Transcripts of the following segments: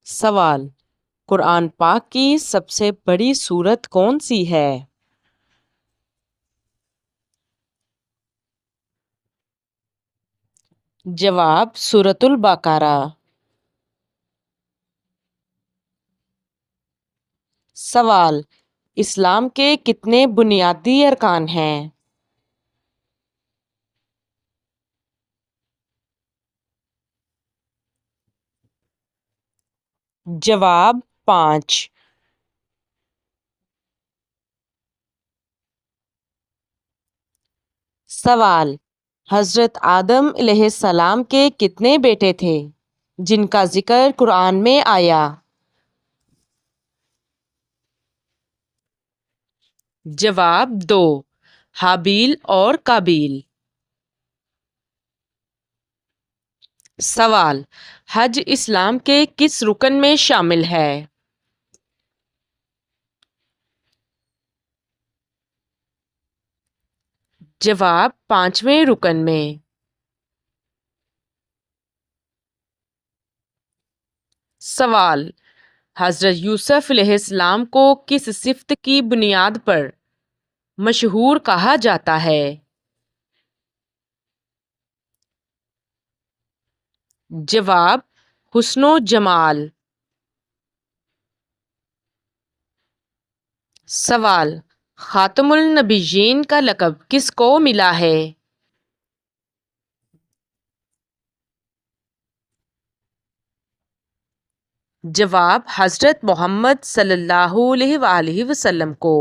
سوال: قرآن پاک کی سب سے بڑی سورت کون سی ہے؟ جواب: سورۃ البقرہ۔ سوال: اسلام کے کتنے بنیادی ارکان ہیں؟ جواب: 5۔ سوال: حضرت آدم علیہ السلام کے کتنے بیٹے تھے جن کا ذکر قرآن میں آیا؟ جواب: 2، حابیل اور قابیل۔ سوال: حج اسلام کے کس رکن میں شامل ہے؟ جواب: 5ویں رکن میں۔ سوال: حضرت یوسف علیہ السلام کو کس صفت کی بنیاد پر مشہور کہا جاتا ہے؟ جواب: حسن و جمال۔ سوال: خاتم النبیین کا لقب کس کو ملا ہے؟ جواب: حضرت محمد صلی اللہ علیہ وآلہ وسلم کو۔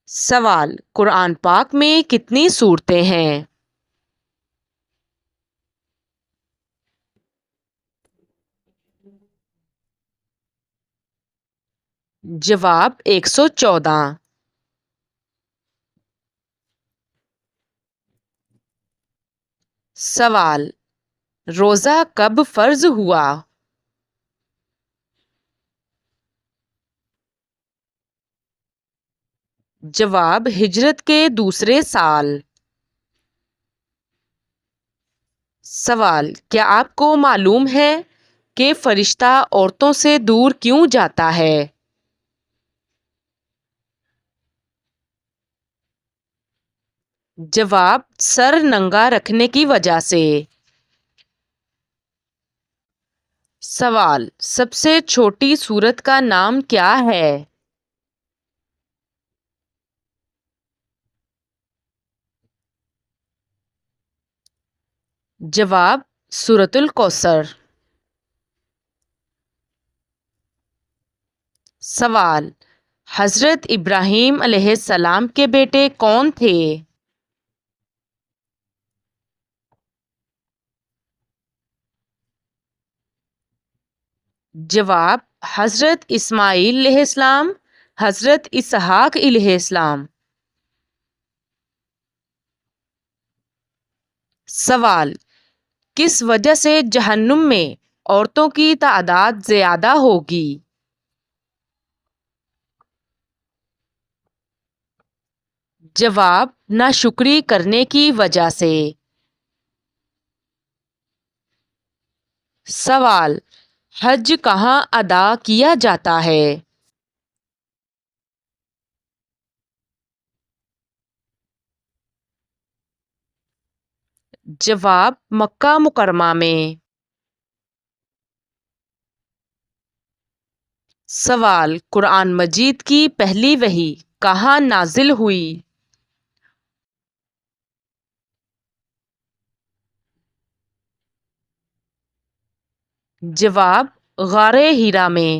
سوال: قرآن پاک میں کتنی سورتیں ہیں؟ جواب: 114۔ سوال: روزہ کب فرض ہوا؟ جواب: ہجرت کے دوسرے سال۔ سوال: کیا آپ کو معلوم ہے کہ فرشتہ عورتوں سے دور کیوں جاتا ہے؟ جواب: سر ننگا رکھنے کی وجہ سے۔ سوال: سب سے چھوٹی سورت کا نام کیا ہے؟ جواب: سورۃ الکوثر۔ سوال: حضرت ابراہیم علیہ السلام کے بیٹے کون تھے؟ جواب: حضرت اسماعیل علیہ السلام، حضرت اسحاق علیہ السلام۔ سوال: کس وجہ سے جہنم میں عورتوں کی تعداد زیادہ ہوگی؟ جواب: ناشکری کرنے کی وجہ سے۔ سوال: حج کہاں ادا کیا جاتا ہے؟ جواب: مکہ مکرمہ میں۔ سوال: قرآن مجید کی پہلی وحی کہاں نازل ہوئی؟ جواب: غار حرا میں۔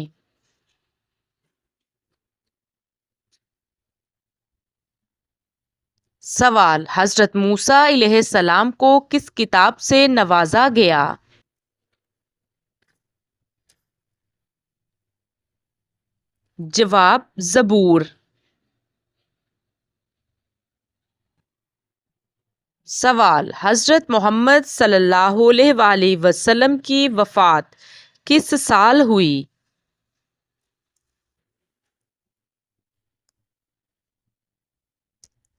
سوال: حضرت موسیٰ علیہ السلام کو کس کتاب سے نوازا گیا؟ جواب: زبور۔ سوال: حضرت محمد صلی اللہ علیہ وآلہ وسلم کی وفات کس سال ہوئی؟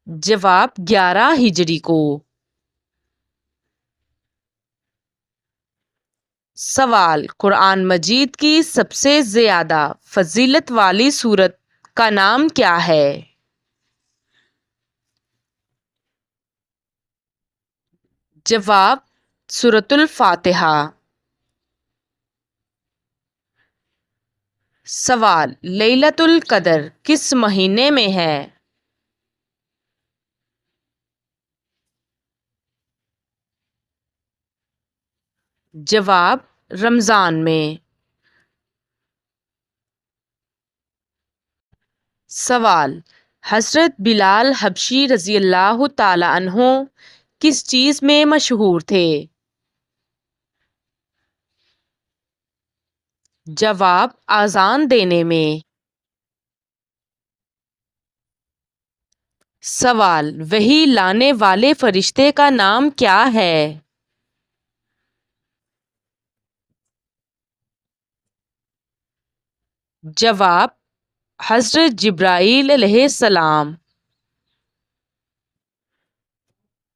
جواب: 11 ہجری کو۔ سوال، قرآن مجید کی سب سے زیادہ فضیلت والی سورت کا نام کیا ہے؟ جواب، سورۃ الفاتحہ۔ سوال، لیلۃ القدر کس مہینے میں ہے؟ جواب، رمضان میں۔ سوال، حضرت بلال حبشی رضی اللہ تعالی عنہ کس چیز میں مشہور تھے؟ جواب، اذان دینے میں۔ سوال، وحی لانے والے فرشتے کا نام کیا ہے؟ جواب، حضرت جبرائیل علیہ السلام۔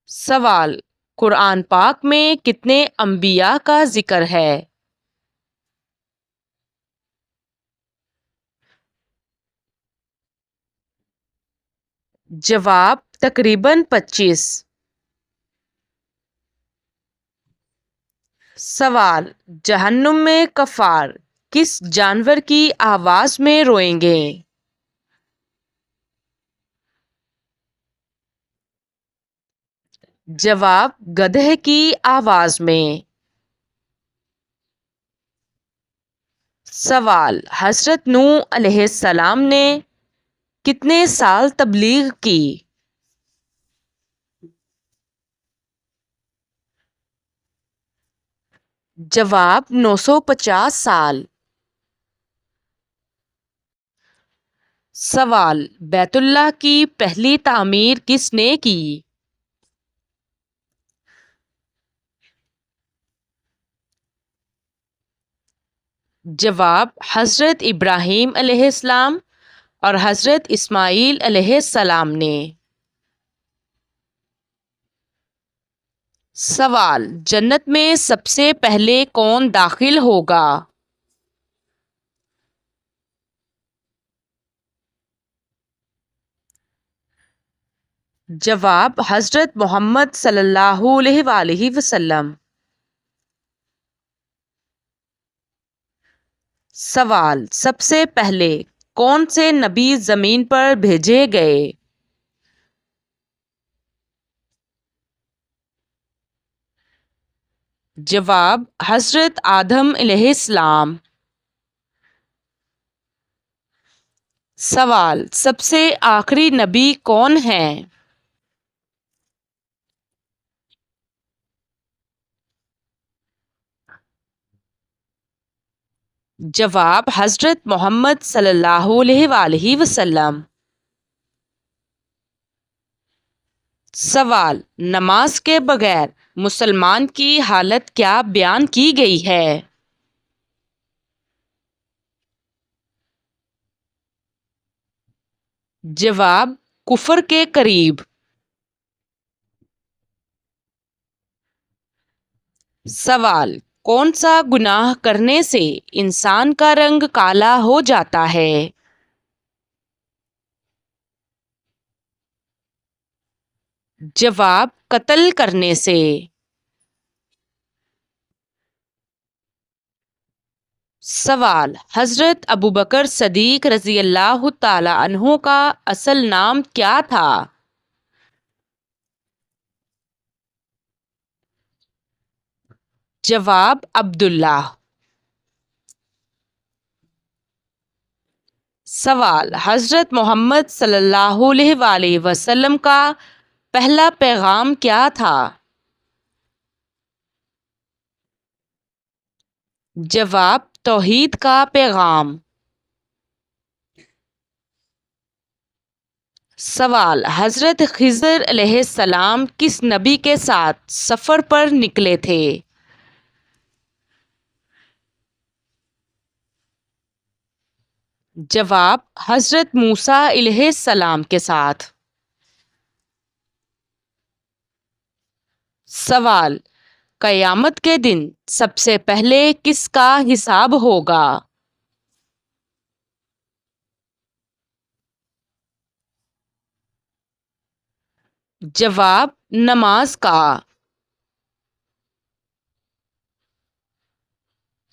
سوال، قرآن پاک میں کتنے انبیاء کا ذکر ہے؟ جواب، تقریباً 25۔ سوال، جہنم میں کفار کس جانور کی آواز میں روئیں گے؟ جواب، گدھے کی آواز میں۔ سوال، حضرت نوح علیہ السلام نے کتنے سال تبلیغ کی؟ جواب، 950 سال۔ سوال، بیت اللہ کی پہلی تعمیر کس نے کی؟ جواب، حضرت ابراہیم علیہ السلام اور حضرت اسماعیل علیہ السلام نے۔ سوال، جنت میں سب سے پہلے کون داخل ہوگا؟ جواب، حضرت محمد صلی اللہ علیہ وآلہ وسلم۔ سوال، سب سے پہلے کون سے نبی زمین پر بھیجے گئے؟ جواب، حضرت آدم علیہ السلام۔ سوال، سب سے آخری نبی کون ہیں؟ جواب، حضرت محمد صلی اللہ علیہ وآلہ وسلم۔ سوال، نماز کے بغیر مسلمان کی حالت کیا بیان کی گئی ہے؟ جواب، کفر کے قریب۔ سوال، کون سا گناہ کرنے سے انسان کا رنگ کالا ہو جاتا ہے؟ جواب، قتل کرنے سے۔ سوال، حضرت ابوبکر صدیق رضی اللہ تعالی عنہ کا اصل نام کیا تھا؟ جواب، عبداللہ۔ سوال، حضرت محمد صلی اللہ علیہ وآلہ وسلم کا پہلا پیغام کیا تھا؟ جواب، توحید کا پیغام۔ سوال، حضرت خضر علیہ السلام کس نبی کے ساتھ سفر پر نکلے تھے؟ جواب، حضرت موسیٰ علیہ السلام کے ساتھ۔ سوال، قیامت کے دن سب سے پہلے کس کا حساب ہوگا؟ جواب: نماز کا۔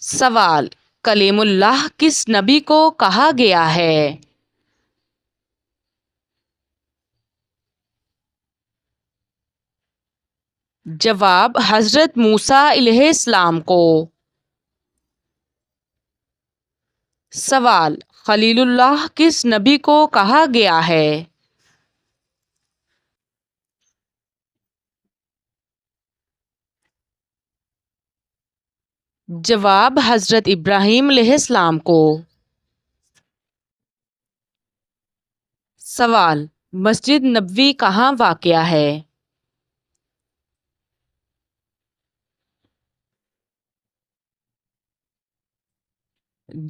سوال: کلیم اللہ کس نبی کو کہا گیا ہے؟ جواب: حضرت موسیٰ علیہ السلام کو۔ سوال: خلیل اللہ کس نبی کو کہا گیا ہے؟ جواب: حضرت ابراہیم علیہ السلام کو۔ سوال: مسجد نبوی کہاں واقع ہے؟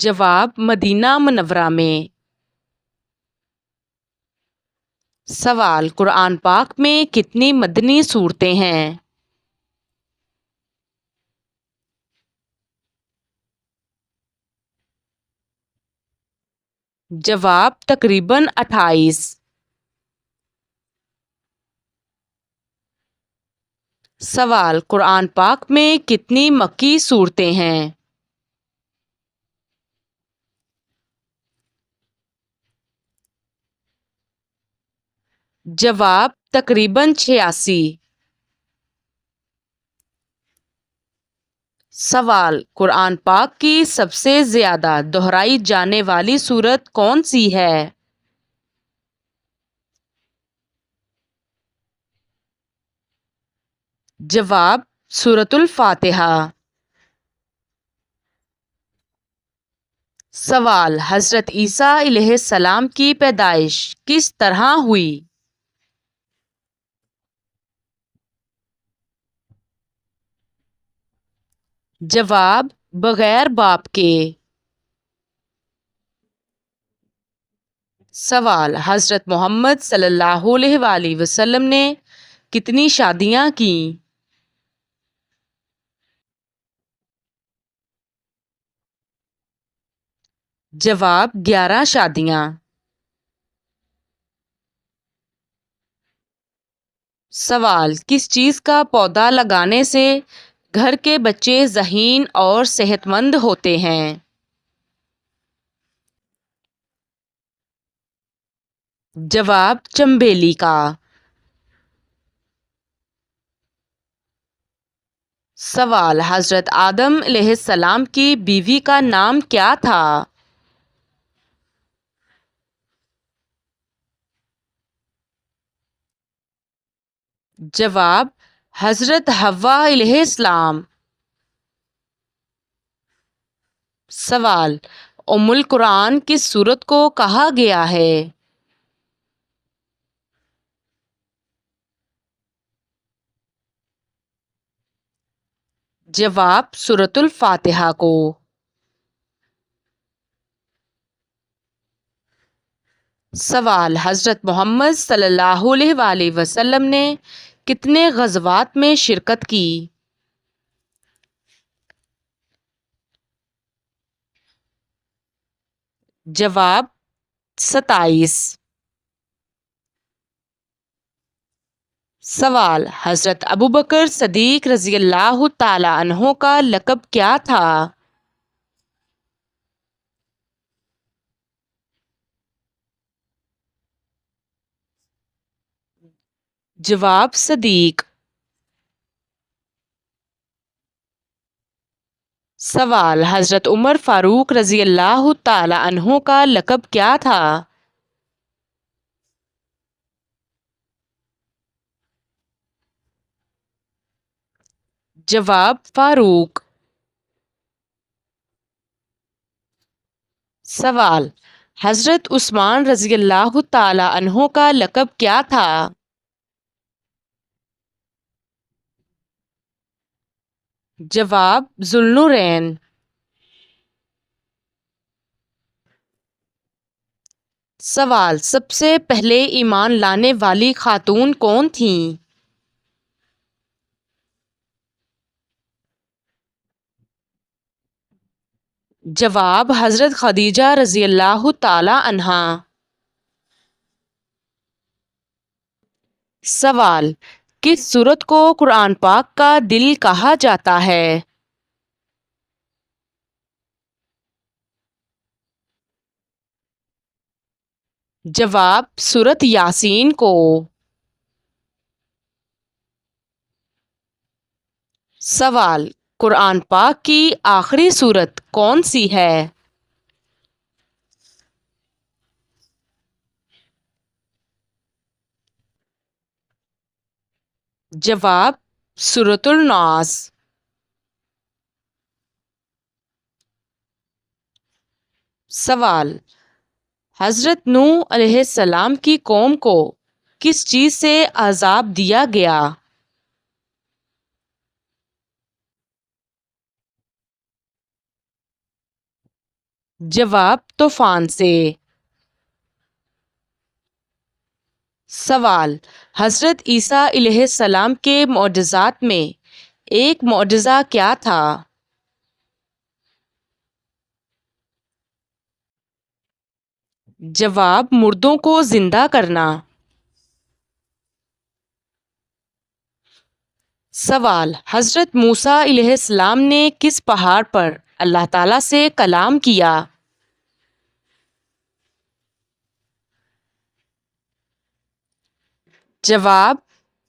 جواب: مدینہ منورہ میں۔ سوال: قرآن پاک میں کتنی مدنی صورتیں ہیں؟ جواب: تقریباً 28۔ سوال: قرآن پاک میں کتنی مکی صورتیں ہیں؟ جواب: تقریباً 86۔ سوال: قرآن پاک کی سب سے زیادہ دہرائی جانے والی سورت کون سی ہے؟ جواب: سورۃ الفاتحہ۔ سوال: حضرت عیسیٰ علیہ السلام کی پیدائش کس طرح ہوئی؟ جواب: بغیر باپ کے۔ سوال: حضرت محمد صلی اللہ علیہ وآلہ وسلم نے کتنی شادیاں کیں؟ جواب: 11 شادیاں۔ سوال: کس چیز کا پودا لگانے سے گھر کے بچے ذہین اور صحت مند ہوتے ہیں؟ جواب: چنبیلی کا۔ سوال: حضرت آدم علیہ السلام کی بیوی کا نام کیا تھا؟ جواب: حضرت حوا علیہ السلام۔ سوال: ام القرآن کس سورت کو کہا گیا ہے؟ جواب: سورۃ الفاتحہ کو۔ سوال: حضرت محمد صلی اللہ علیہ وآلہ وسلم نے کتنے غزوات میں شرکت کی؟ جواب: 27۔ سوال: حضرت ابوبکر صدیق رضی اللہ تعالی عنہ کا لقب کیا تھا؟ جواب: صدیق۔ سوال: حضرت عمر فاروق رضی اللہ تعالی عنہ کا لقب کیا تھا؟ جواب: فاروق۔ سوال: حضرت عثمان رضی اللہ تعالی عنہ کا لقب کیا تھا؟ جواب: ذو النورین۔ سوال: سب سے پہلے ایمان لانے والی خاتون کون تھیں؟ جواب حضرت خدیجہ رضی اللہ تعالی عنہا۔ سوال، کس سورت کو قرآن پاک کا دل کہا جاتا ہے؟ جواب سورت یاسین کو۔ سوال، قرآن پاک کی آخری سورت کون سی ہے؟ جواب سورۃ الناس۔ سوال، حضرت نوح علیہ السلام کی قوم کو کس چیز سے عذاب دیا گیا؟ جواب طوفان سے۔ سوال، حضرت عیسیٰ علیہ السلام کے معجزات میں ایک معجزہ کیا تھا؟ جواب مردوں کو زندہ کرنا۔ سوال، حضرت موسیٰ علیہ السلام نے کس پہاڑ پر اللہ تعالیٰ سے کلام کیا؟ جواب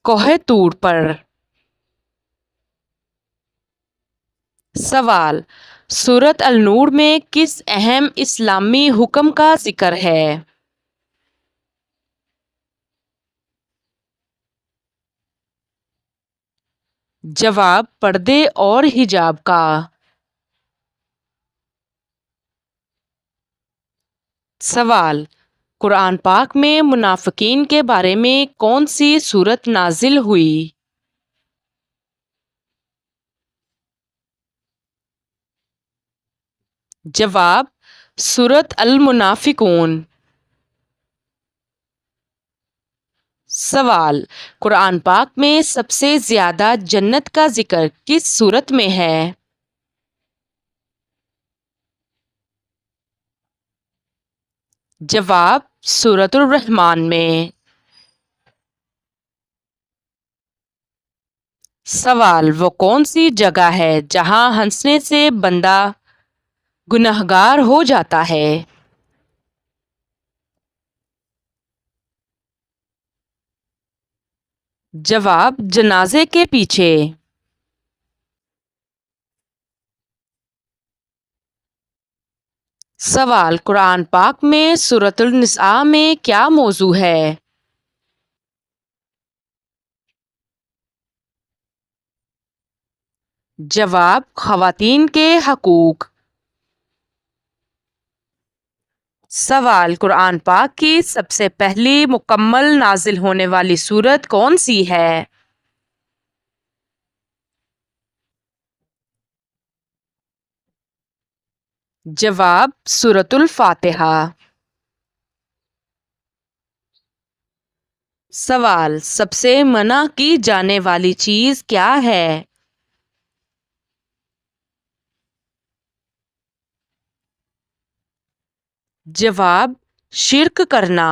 کوہ طور پر۔ سوال، سورۃ النور میں کس اہم اسلامی حکم کا ذکر ہے؟ جواب پردے اور حجاب کا۔ سوال، قرآن پاک میں منافقین کے بارے میں کون سی سورت نازل ہوئی؟ جواب سورۃ المنافقون۔ سوال، قرآن پاک میں سب سے زیادہ جنت کا ذکر کس سورت میں ہے؟ جواب سورۃ الرحمن میں۔ سوال، وہ کون سی جگہ ہے جہاں ہنسنے سے بندہ گنہگار ہو جاتا ہے؟ جواب جنازے کے پیچھے۔ سوال، قرآن پاک میں سورۃ النساء میں کیا موضوع ہے؟ جواب خواتین کے حقوق۔ سوال، قرآن پاک کی سب سے پہلی مکمل نازل ہونے والی سورت کون سی ہے؟ جواب سورۃ الفاتحہ۔ سوال، سب سے منع کی جانے والی چیز کیا ہے؟ جواب شرک کرنا۔